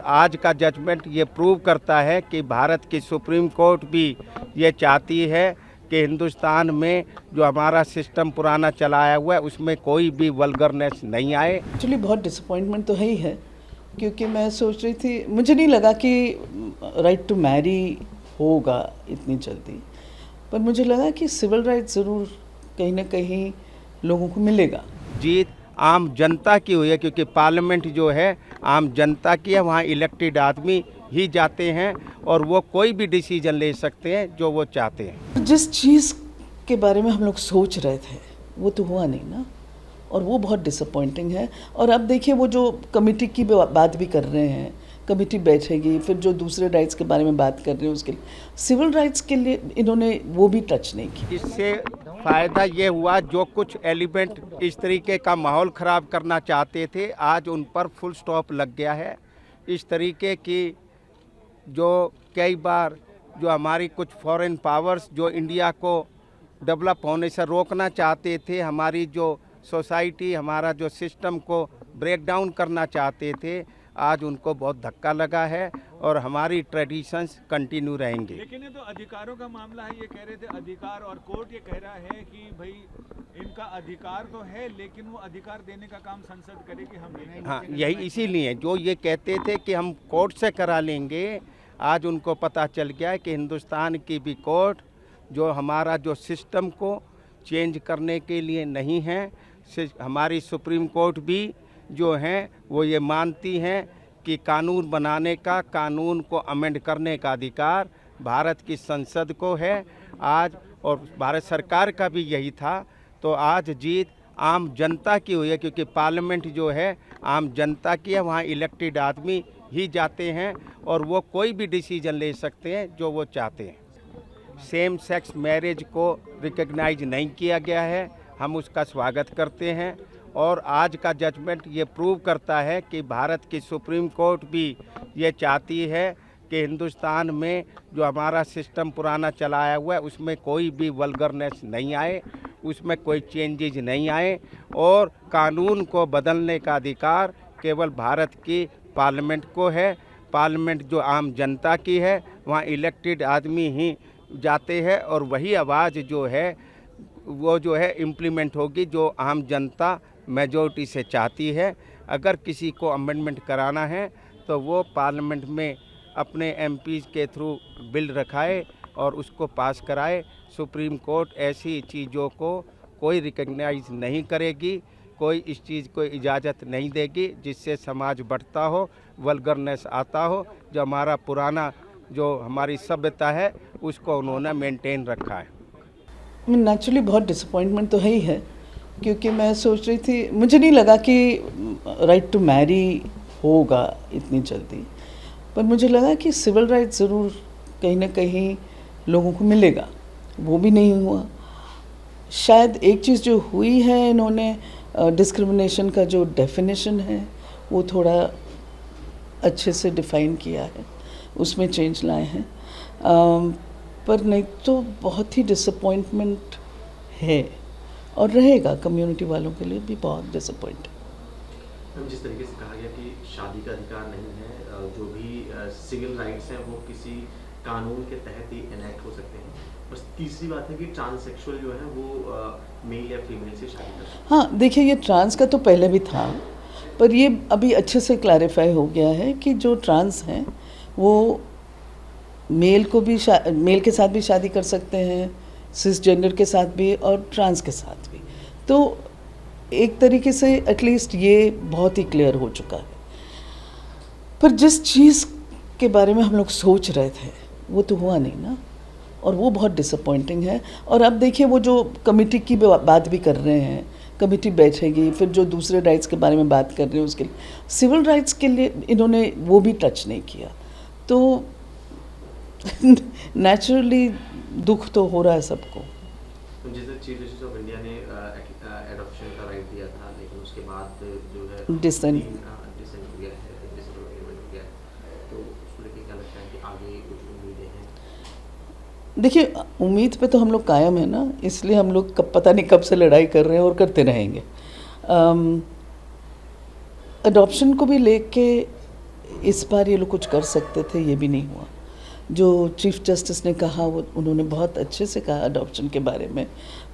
आज का जजमेंट ये प्रूव करता है कि भारत की सुप्रीम कोर्ट भी ये चाहती है कि हिंदुस्तान में जो हमारा सिस्टम पुराना चलाया हुआ है उसमें कोई भी वल्गरनेस नहीं आए। एक्चुअली बहुत डिसअपॉइंटमेंट तो है ही है, क्योंकि मैं सोच रही थी, मुझे नहीं लगा कि राइट टू मैरी होगा इतनी जल्दी, पर मुझे लगा कि सिविल राइट ज़रूर कहीं ना कहीं लोगों को मिलेगा। जीत आम जनता की हुई है, क्योंकि पार्लियामेंट जो है आम जनता की है, वहाँ इलेक्टेड आदमी ही जाते हैं और वो कोई भी डिसीजन ले सकते हैं जो वो चाहते हैं। जिस चीज़ के बारे में हम लोग सोच रहे थे वो तो हुआ नहीं ना, और वो बहुत डिसअपॉइंटिंग है। और अब देखिए वो जो कमेटी की बात भी कर रहे हैं, कमेटी बैठेगी, फिर जो दूसरे राइट्स के बारे में बात कर रहे हैं उसके लिए, सिविल राइट्स के लिए इन्होंने वो भी टच नहीं किया। इससे फ़ायदा ये हुआ, जो कुछ एलिमेंट इस तरीके का माहौल ख़राब करना चाहते थे आज उन पर फुल स्टॉप लग गया है। इस तरीके की जो कई बार जो हमारी कुछ फॉरेन पावर्स जो इंडिया को डेवलप होने से रोकना चाहते थे, हमारी जो सोसाइटी हमारा जो सिस्टम को ब्रेक डाउन करना चाहते थे, आज उनको बहुत धक्का लगा है और हमारी ट्रेडिशंस कंटिन्यू रहेंगे। लेकिन ये तो अधिकारों का मामला है, ये कह रहे थे अधिकार, और कोर्ट ये कह रहा है कि भाई इनका अधिकार तो है लेकिन वो अधिकार देने का काम संसद करेगी, हम नहीं। हाँ, यही इसीलिए जो ये कहते थे कि हम कोर्ट से करा लेंगे, आज उनको पता चल गया है कि हिंदुस्तान की भी कोर्ट जो हमारा जो सिस्टम को चेंज करने के लिए नहीं है, हमारी सुप्रीम कोर्ट भी जो हैं वो ये मानती हैं कि कानून बनाने का, कानून को अमेंड करने का अधिकार भारत की संसद को है आज, और भारत सरकार का भी यही था। तो आज जीत आम जनता की हुई है, क्योंकि पार्लियामेंट जो है आम जनता की है, वहाँ इलेक्टेड आदमी ही जाते हैं और वो कोई भी डिसीजन ले सकते हैं जो वो चाहते हैं। सेम सेक्स मैरिज को रिकग्नाइज नहीं किया गया है, हम उसका स्वागत करते हैं। और आज का जजमेंट ये प्रूव करता है कि भारत की सुप्रीम कोर्ट भी ये चाहती है कि हिंदुस्तान में जो हमारा सिस्टम पुराना चलाया हुआ है उसमें कोई भी वल्गरनेस नहीं आए, उसमें कोई चेंजेज नहीं आए, और कानून को बदलने का अधिकार केवल भारत की पार्लियामेंट को है। पार्लियामेंट जो आम जनता की है, वहाँ इलेक्टेड आदमी ही जाते हैं और वही आवाज़ जो है वो जो है इम्प्लीमेंट होगी जो आम जनता मेजॉरिटी से चाहती है। अगर किसी को अमेंडमेंट कराना है तो वो पार्लियामेंट में अपने एमपीज़ के थ्रू बिल रखाए और उसको पास कराए। सुप्रीम कोर्ट ऐसी चीज़ों को कोई रिकग्नाइज नहीं करेगी, कोई इस चीज़ को इजाज़त नहीं देगी जिससे समाज बढ़ता हो, वल्गरनेस आता हो। जो हमारा पुराना जो हमारी सभ्यता है उसको उन्होंने मेंटेन रखा है। नेचुरली बहुत डिसअपॉइंटमेंट तो है ही है, क्योंकि मैं सोच रही थी, मुझे नहीं लगा कि राइट टू मैरी होगा इतनी जल्दी, पर मुझे लगा कि सिविल राइट ज़रूर कहीं ना कहीं लोगों को मिलेगा, वो भी नहीं हुआ। शायद एक चीज़ जो हुई है, इन्होंने डिस्क्रिमिनेशन का जो डेफिनेशन है वो थोड़ा अच्छे से डिफ़ाइन किया है, उसमें चेंज लाए हैं, पर नहीं तो बहुत ही डिसअपॉइंटमेंट है और रहेगा कम्युनिटी वालों के लिए भी बहुत डिसअपॉइंट। जिस तरीके से कहा गया कि शादी का अधिकार नहीं है, जो भी सिविल राइट्स हैं वो किसी कानून के तहत ही इनेक्ट हो सकते हैं। बस तीसरी बात है कि ट्रांससेक्सुअल जो है वो मेल या फीमेल से शादी कर सकते हैं। हाँ, देखिए ये ट्रांस का तो पहले भी था, पर ये अभी अच्छे से क्लैरिफाई हो गया है कि जो ट्रांस हैं वो मेल को भी मेल के साथ भी शादी कर सकते हैं, सिसजेंडर के साथ भी और ट्रांस के साथ भी। तो एक तरीके से एटलीस्ट ये बहुत ही क्लियर हो चुका है। पर जिस चीज़ के बारे में हम लोग सोच रहे थे वो तो हुआ नहीं ना, और वो बहुत डिसअपॉइंटिंग है। और अब देखिए वो जो कमेटी की बात भी कर रहे हैं, कमेटी बैठेगी, फिर जो दूसरे राइट्स के बारे में बात कर रहे हैं उसके लिए, सिविल राइट्स के लिए इन्होंने वो भी टच नहीं किया। तो नेचुरली दुख तो हो रहा है सबको। जैसे चीफ जस्टिस ऑफ इंडिया ने एडॉप्शन का राइट दिया था, लेकिन उसके बाद जो है डिसेंट हो गया है, डिसएग्रीमेंट हो गया है, तो उसको लेके क्या लगता है कि आगे कुछ उम्मीदें हैं? देखिए, उम्मीद पे तो हम लोग कायम है ना, इसलिए हम लोग कब पता नहीं कब से लड़ाई कर रहे हैं और करते रहेंगे। अडॉप्शन को भी लेके इस बार ये लोग कुछ कर सकते थे, ये भी नहीं हुआ। जो चीफ जस्टिस ने कहा वो उन्होंने बहुत अच्छे से कहा, अडॉप्शन के बारे में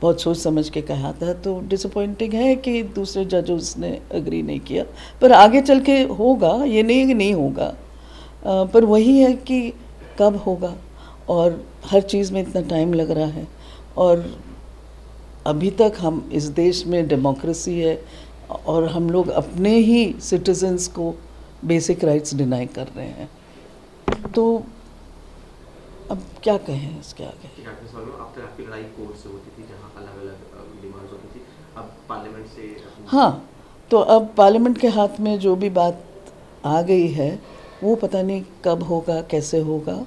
बहुत सोच समझ के कहा था। तो डिसअपॉइंटिंग है कि दूसरे जजेस ने एग्री नहीं किया, पर आगे चल के होगा, ये नहीं है कि नहीं होगा। पर वही है कि कब होगा, और हर चीज़ में इतना टाइम लग रहा है। और अभी तक हम इस देश में डेमोक्रेसी है और हम लोग अपने ही सिटीजन्स को बेसिक राइट्स डिनाई कर रहे हैं। तो अब क्या कहें इसके आगे। एक आखिरी सवाल में, अब तक आपकी लड़ाई कोर्ट से होती थी जहाँ अलग अलग डिमांड्स होती थी, अब पार्लियामेंट से हाँ, तो अब पार्लियामेंट के हाथ में जो भी बात आ गई है वो पता नहीं कब होगा, कैसे होगा।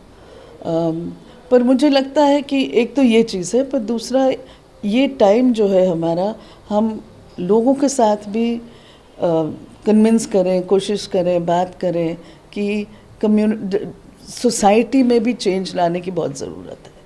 पर मुझे लगता है कि एक तो ये चीज़ है, पर दूसरा ये टाइम जो है हमारा, हम लोगों के साथ भी कन्विंस करें, कोशिश करें, बात करें कि सोसाइटी में भी चेंज लाने की बहुत ज़रूरत है।